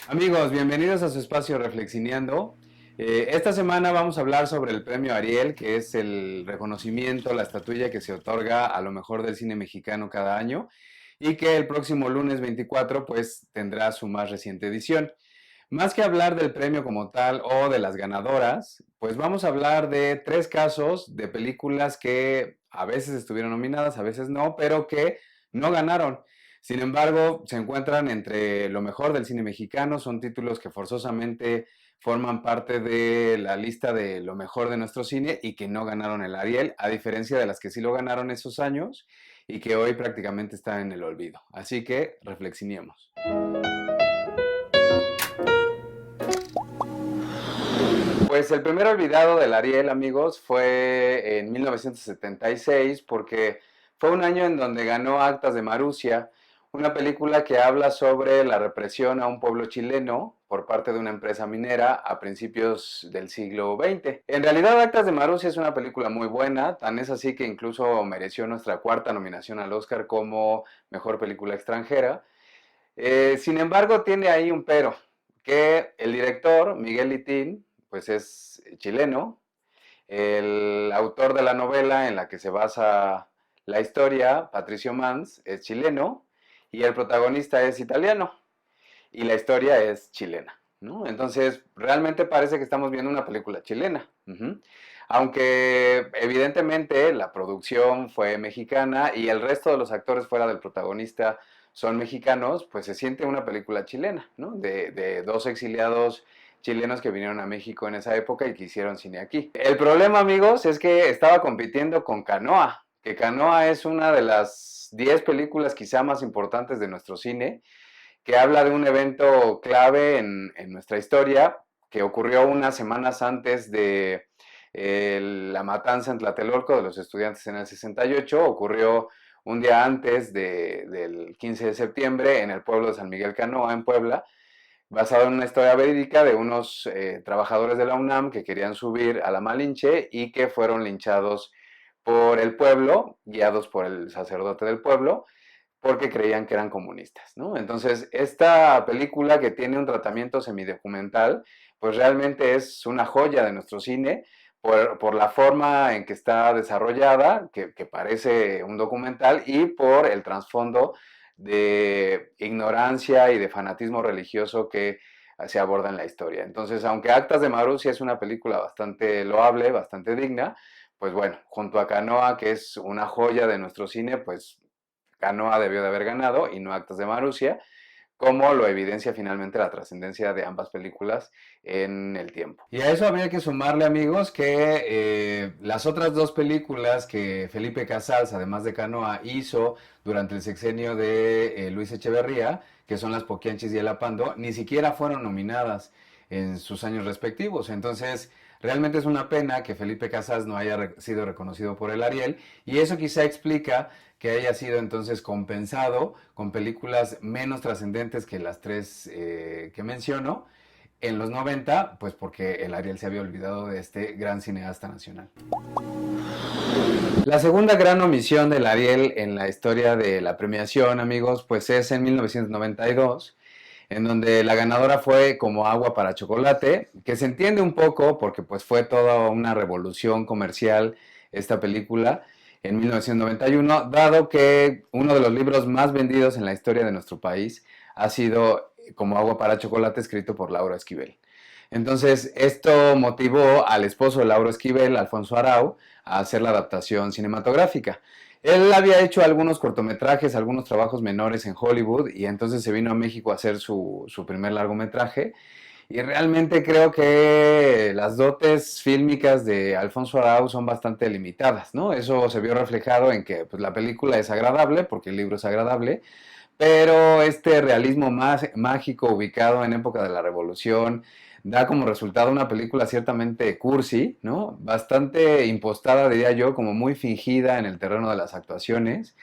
Amigos, bienvenidos a su espacio Reflexineando. Esta semana vamos a hablar sobre el premio Ariel, que es el reconocimiento, la estatuilla que se otorga a lo mejor del cine mexicano cada año y que el próximo lunes 24 pues tendrá su más reciente edición. Más que hablar del premio como tal o de las ganadoras, pues vamos a hablar de tres casos de películas que a veces estuvieron nominadas, a veces no, pero que no ganaron. Sin embargo, se encuentran entre lo mejor del cine mexicano, son títulos que forzosamente forman parte de la lista de lo mejor de nuestro cine y que no ganaron el Ariel, a diferencia de las que sí lo ganaron esos años y que hoy prácticamente están en el olvido. Así que reflexionemos. Pues el primer olvidado del Ariel, amigos, fue en 1976 porque fue un año en donde ganó Actas de Marusia, una película que habla sobre la represión a un pueblo chileno por parte de una empresa minera a principios del siglo XX. En realidad, Actas de Marusia es una película muy buena, tan es así que incluso mereció nuestra cuarta nominación al Oscar como Mejor Película Extranjera. Sin embargo, tiene ahí un pero, que el director, Miguel Litín, pues es chileno, el autor de la novela en la que se basa la historia, Patricio Mans, es chileno, y el protagonista es italiano, y la historia es chilena, ¿no? Entonces, realmente parece que estamos viendo una película chilena. Aunque evidentemente la producción fue mexicana y el resto de los actores fuera del protagonista son mexicanos, pues se siente una película chilena, ¿no? De dos exiliados chilenos que vinieron a México en esa época y que hicieron cine aquí. El problema, amigos, es que estaba compitiendo con Canoa, que Canoa es una de las 10 películas quizá más importantes de nuestro cine, que habla de un evento clave en nuestra historia que ocurrió unas semanas antes de la matanza en Tlatelolco de los estudiantes en el 68, ocurrió un día antes del 15 de septiembre en el pueblo de San Miguel Canoa, en Puebla, basado en una historia verídica de unos trabajadores de la UNAM que querían subir a la Malinche y que fueron linchados por el pueblo, guiados por el sacerdote del pueblo, porque creían que eran comunistas, ¿no? Entonces, esta película que tiene un tratamiento semidocumental, pues realmente es una joya de nuestro cine por la forma en que está desarrollada, que parece un documental, y por el trasfondo de ignorancia y de fanatismo religioso que se aborda en la historia. Entonces, aunque Actas de Marusia es una película bastante loable, bastante digna, pues bueno, junto a Canoa, que es una joya de nuestro cine, pues Canoa debió de haber ganado y no Actas de Marusia, como lo evidencia finalmente la trascendencia de ambas películas en el tiempo. Y a eso habría que sumarle, amigos, que las otras dos películas que Felipe Casals, además de Canoa, hizo durante el sexenio de Luis Echeverría, que son Las Poquianchis y El Apando, ni siquiera fueron nominadas en sus años respectivos. Entonces, realmente es una pena que Felipe Casals no haya sido reconocido por el Ariel, y eso quizá explica que haya sido entonces compensado con películas menos trascendentes que las tres que menciono en los 90, pues porque el Ariel se había olvidado de este gran cineasta nacional. La segunda gran omisión del Ariel en la historia de la premiación, amigos, pues es en 1992, en donde la ganadora fue Como agua para chocolate, que se entiende un poco porque pues fue toda una revolución comercial esta película en 1991, dado que uno de los libros más vendidos en la historia de nuestro país ha sido Como agua para chocolate, escrito por Laura Esquivel. Entonces, esto motivó al esposo de Laura Esquivel, Alfonso Arau, a hacer la adaptación cinematográfica. Él había hecho algunos cortometrajes, algunos trabajos menores en Hollywood, y entonces se vino a México a hacer su primer largometraje. Y realmente creo que las dotes fílmicas de Alfonso Arau son bastante limitadas, ¿no? Eso se vio reflejado en que pues, la película es agradable, porque el libro es agradable, pero este realismo más mágico ubicado en época de la Revolución da como resultado una película ciertamente cursi, ¿no? Bastante impostada, diría yo, como muy fingida en el terreno de las actuaciones.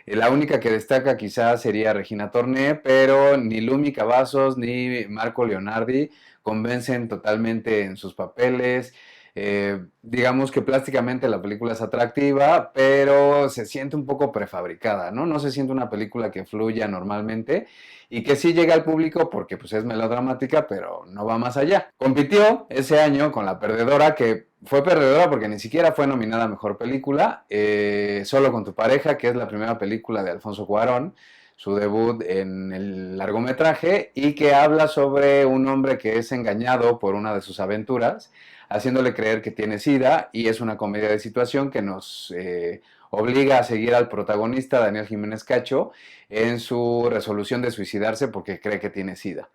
La única que destaca quizás sería Regina Torné, pero ni Lumi Cavazos ni Marco Leonardi convencen totalmente en sus papeles. Digamos que plásticamente la película es atractiva, pero se siente un poco prefabricada, ¿no? No se siente una película que fluya normalmente y que sí llega al público porque pues es melodramática, pero no va más allá. Compitió ese año con La Perdedora, que fue perdedora porque ni siquiera fue nominada a Mejor Película, Solo con tu pareja, que es la primera película de Alfonso Cuarón, su debut en el largometraje, y que habla sobre un hombre que es engañado por una de sus aventuras, haciéndole creer que tiene SIDA, y es una comedia de situación que nos obliga a seguir al protagonista, Daniel Jiménez Cacho, en su resolución de suicidarse porque cree que tiene SIDA.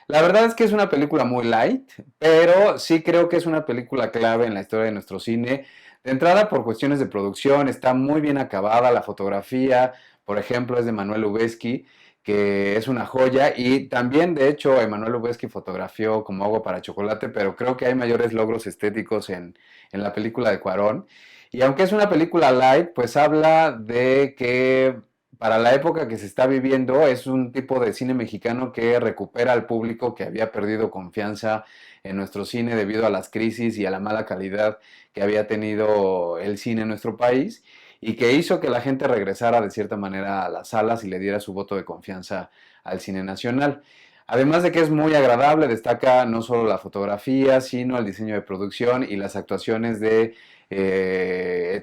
La verdad es que es una película muy light, pero sí creo que es una película clave en la historia de nuestro cine. De entrada, por cuestiones de producción, está muy bien acabada, la fotografía, por ejemplo, es de Manuel Lubezki, que es una joya, y también, de hecho, Emanuel Lubezki fotografió Como agua para chocolate, pero creo que hay mayores logros estéticos en la película de Cuarón. Y aunque es una película light, pues habla de que para la época que se está viviendo es un tipo de cine mexicano que recupera al público que había perdido confianza en nuestro cine debido a las crisis y a la mala calidad que había tenido el cine en nuestro país, y que hizo que la gente regresara de cierta manera a las salas y le diera su voto de confianza al cine nacional. Además de que es muy agradable, destaca no solo la fotografía, sino el diseño de producción y las actuaciones de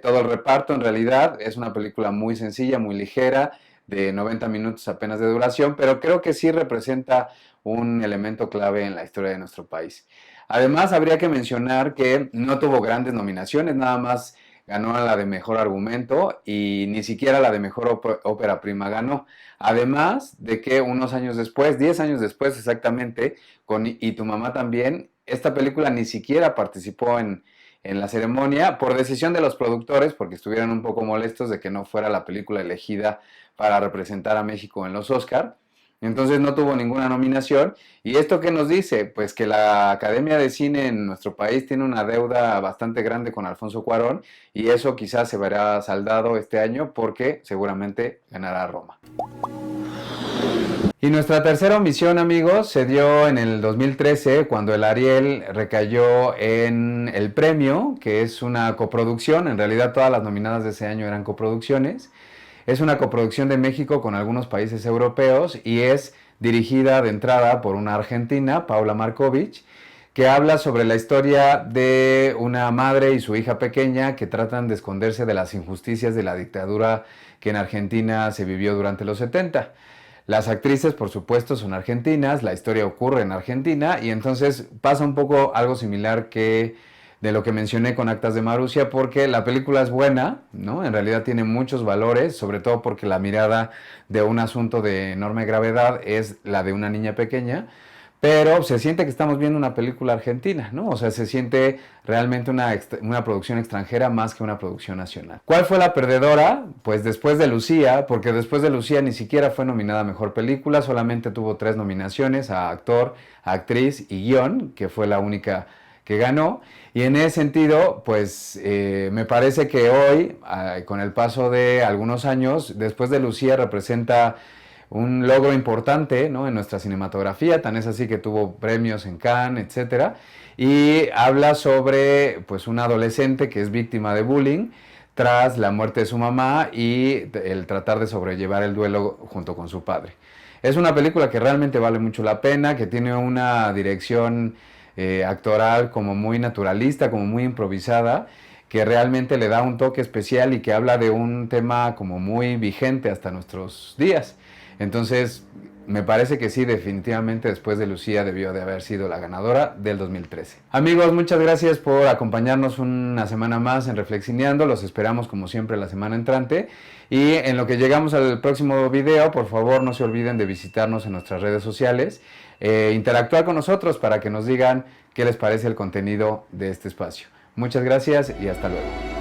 todo el reparto. En realidad es una película muy sencilla, muy ligera, de 90 minutos apenas de duración, pero creo que sí representa un elemento clave en la historia de nuestro país. Además, habría que mencionar que no tuvo grandes nominaciones, nada más ganó la de mejor argumento y ni siquiera la de mejor ópera prima ganó. Además de que unos años después, 10 años después exactamente, con Y tu mamá también, esta película ni siquiera participó en la ceremonia por decisión de los productores, porque estuvieron un poco molestos de que no fuera la película elegida para representar a México en los Oscar. Entonces no tuvo ninguna nominación. ¿Y esto qué nos dice? Pues que la Academia de Cine en nuestro país tiene una deuda bastante grande con Alfonso Cuarón, y eso quizás se verá saldado este año porque seguramente ganará Roma. Y nuestra tercera omisión, amigos, se dio en el 2013 cuando el Ariel recayó en El Premio, que es una coproducción. En realidad todas las nominadas de ese año eran coproducciones. Es una coproducción de México con algunos países europeos y es dirigida de entrada por una argentina, Paula Markovich, que habla sobre la historia de una madre y su hija pequeña que tratan de esconderse de las injusticias de la dictadura que en Argentina se vivió durante los 70. Las actrices, por supuesto, son argentinas, la historia ocurre en Argentina y entonces pasa un poco algo similar que de lo que mencioné con Actas de Marussia, porque la película es buena, ¿no? En realidad tiene muchos valores, sobre todo porque la mirada de un asunto de enorme gravedad es la de una niña pequeña, pero se siente que estamos viendo una película argentina, ¿no? O sea, se siente realmente una producción extranjera más que una producción nacional. ¿Cuál fue la perdedora? Pues después de Lucía, porque después de Lucía ni siquiera fue nominada a Mejor Película, solamente tuvo 3 nominaciones a Actor, a Actriz y Guión, que fue la única que ganó. Y en ese sentido, pues me parece que hoy, con el paso de algunos años, después de Lucía representa un logro importante, ¿no?, en nuestra cinematografía, tan es así que tuvo premios en Cannes, etcétera, y habla sobre pues un adolescente que es víctima de bullying tras la muerte de su mamá y el tratar de sobrellevar el duelo junto con su padre. Es una película que realmente vale mucho la pena, que tiene una dirección actoral como muy naturalista, como muy improvisada, que realmente le da un toque especial y que habla de un tema como muy vigente hasta nuestros días. Entonces, me parece que sí, definitivamente después de Lucía debió de haber sido la ganadora del 2013. Amigos, muchas gracias por acompañarnos una semana más en Reflexineando. Los esperamos como siempre la semana entrante. Y en lo que llegamos al próximo video, por favor no se olviden de visitarnos en nuestras redes sociales, interactuar con nosotros para que nos digan qué les parece el contenido de este espacio. Muchas gracias y hasta luego.